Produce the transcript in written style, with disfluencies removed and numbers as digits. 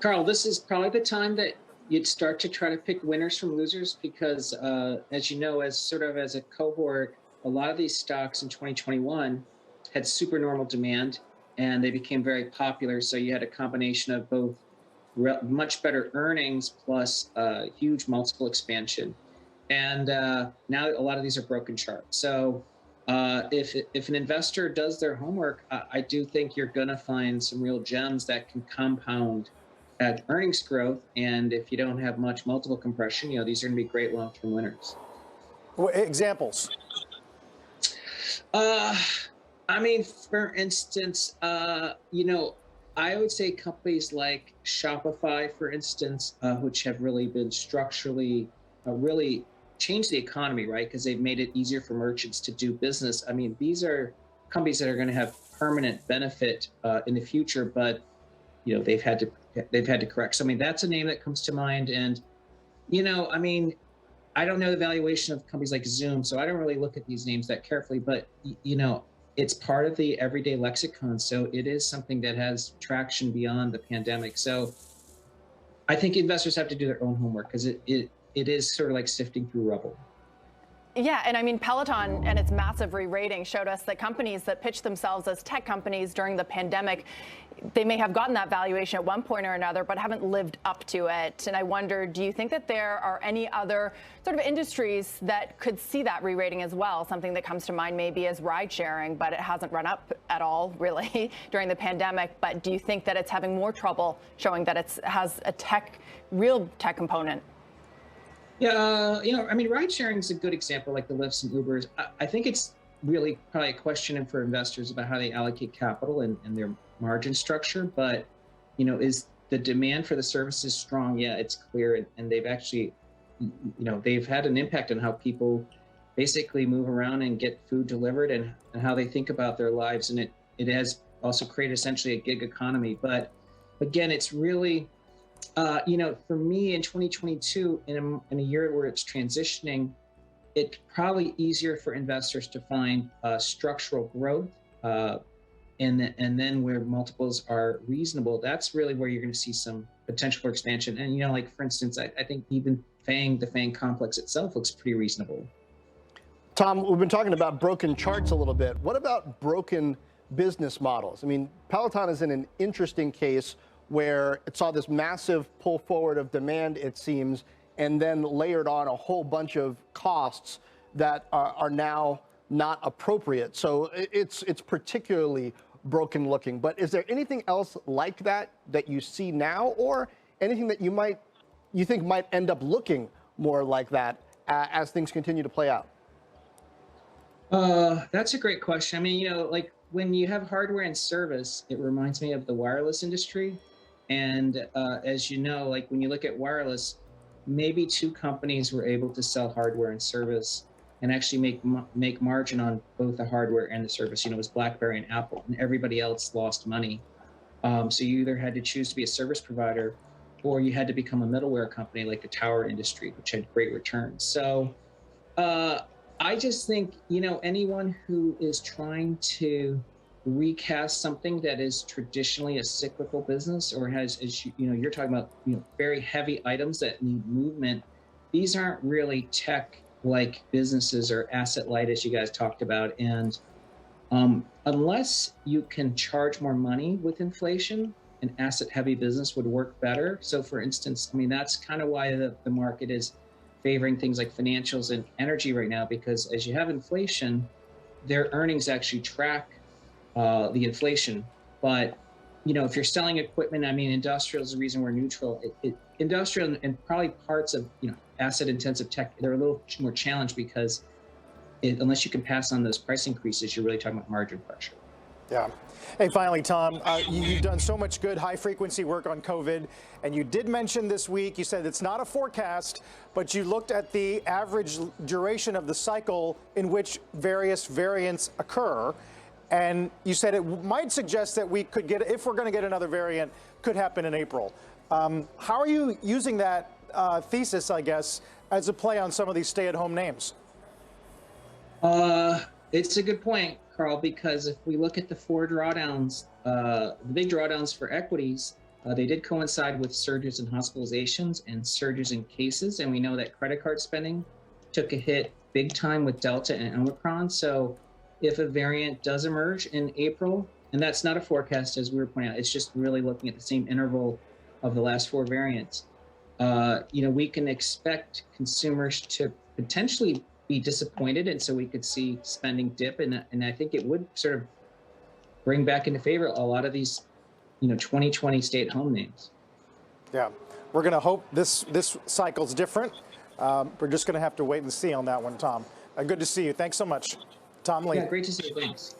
Carl, this is probably the time that you'd start to try to pick winners from losers because, as you know, as sort of as a cohort, a lot of these stocks in 2021 had super normal demand and they became very popular. So you had a combination of both much better earnings plus huge multiple expansion. And now a lot of these are broken charts. So if an investor does their homework, I do think you're going to find some real gems that can compound at earnings growth. And if you don't have much multiple compression, these are going to be great long-term winners. Examples? I mean, for instance, I would say companies like Shopify, for instance, which have really been structurally really changed the economy, right? Because they've made it easier for merchants to do business. I mean, these are companies that are going to have permanent benefit in the future, but they've had to correct. So I mean, that's a name that comes to mind. And I mean, I don't know the valuation of companies like Zoom, so I don't really look at these names that carefully. But it's part of the everyday lexicon, so it is something that has traction beyond the pandemic. So I think investors have to do their own homework because it is sort of like sifting through rubble. Yeah, and I mean, Peloton and its massive re-rating showed us that companies that pitched themselves as tech companies during the pandemic, they may have gotten that valuation at one point or another, but haven't lived up to it. And I wonder, do you think that there are any other sort of industries that could see that re-rating as well? Something that comes to mind maybe is ride sharing, but it hasn't run up at all really during the pandemic. But do you think that it's having more trouble showing that it has a real tech component? Yeah, I mean, ride sharing is a good example, like the Lyfts and Ubers. I think it's really probably a question for investors about how they allocate capital and their margin structure. But, is the demand for the services strong? Yeah, it's clear. And they've actually, they've had an impact on how people basically move around and get food delivered and how they think about their lives. And it has also created essentially a gig economy. But again, it's really, for me in 2022, in a year where it's transitioning, it's probably easier for investors to find structural growth, and then where multiples are reasonable. That's really where you're going to see some potential for expansion. And like for instance, I think even the FANG complex itself looks pretty reasonable. Tom, we've been talking about broken charts a little bit. What about broken business models? I mean, Peloton is in an interesting case where it saw this massive pull forward of demand, it seems, and then layered on a whole bunch of costs that are now not appropriate. So it's particularly broken looking. But is there anything else like that you see now, or anything that you think might end up looking more like that as things continue to play out? That's a great question. I mean, like when you have hardware and service, it reminds me of the wireless industry. And as you know, like when you look at wireless, maybe two companies were able to sell hardware and service and actually make margin on both the hardware and the service. It was BlackBerry and Apple, and everybody else lost money. So you either had to choose to be a service provider, or you had to become a middleware company like the tower industry, which had great returns. So I just think, anyone who is trying to recast something that is traditionally a cyclical business or has, as you're talking about, very heavy items that need movement, these aren't really tech-like businesses or asset-light, as you guys talked about. And unless you can charge more money with inflation, an asset-heavy business would work better. So for instance, I mean, that's kind of why the market is favoring things like financials and energy right now, because as you have inflation, their earnings actually track the inflation. But if you're selling equipment, I mean, industrial is the reason we're neutral. Industrial and probably parts of asset intensive tech, they're a little more challenged because unless you can pass on those price increases, you're really talking about margin pressure. Yeah. Hey, finally, Tom, you've done so much good high-frequency work on COVID, and you did mention this week, you said it's not a forecast, but you looked at the average duration of the cycle in which various variants occur, and you said it might suggest that we could get, if we're going to get another variant, could happen in April. How are you using that thesis, I guess, as a play on some of these stay-at-home names? It's a good point, Carl, because if we look at the four drawdowns, the big drawdowns for equities, They did coincide with surges in hospitalizations and surges in cases. And we know that credit card spending took a hit big time with Delta and Omicron. So if a variant does emerge in April, and that's not a forecast, as we were pointing out, it's just really looking at the same interval of the last 4 variants, we can expect consumers to potentially be disappointed. And so we could see spending dip. And I think it would sort of bring back into favor a lot of these 2020 stay-at-home names. Yeah, we're going to hope this cycle's different. We're just going to have to wait and see on that one, Tom. Good to see you. Thanks so much, Tom Lee. Yeah, great to see you. Thanks.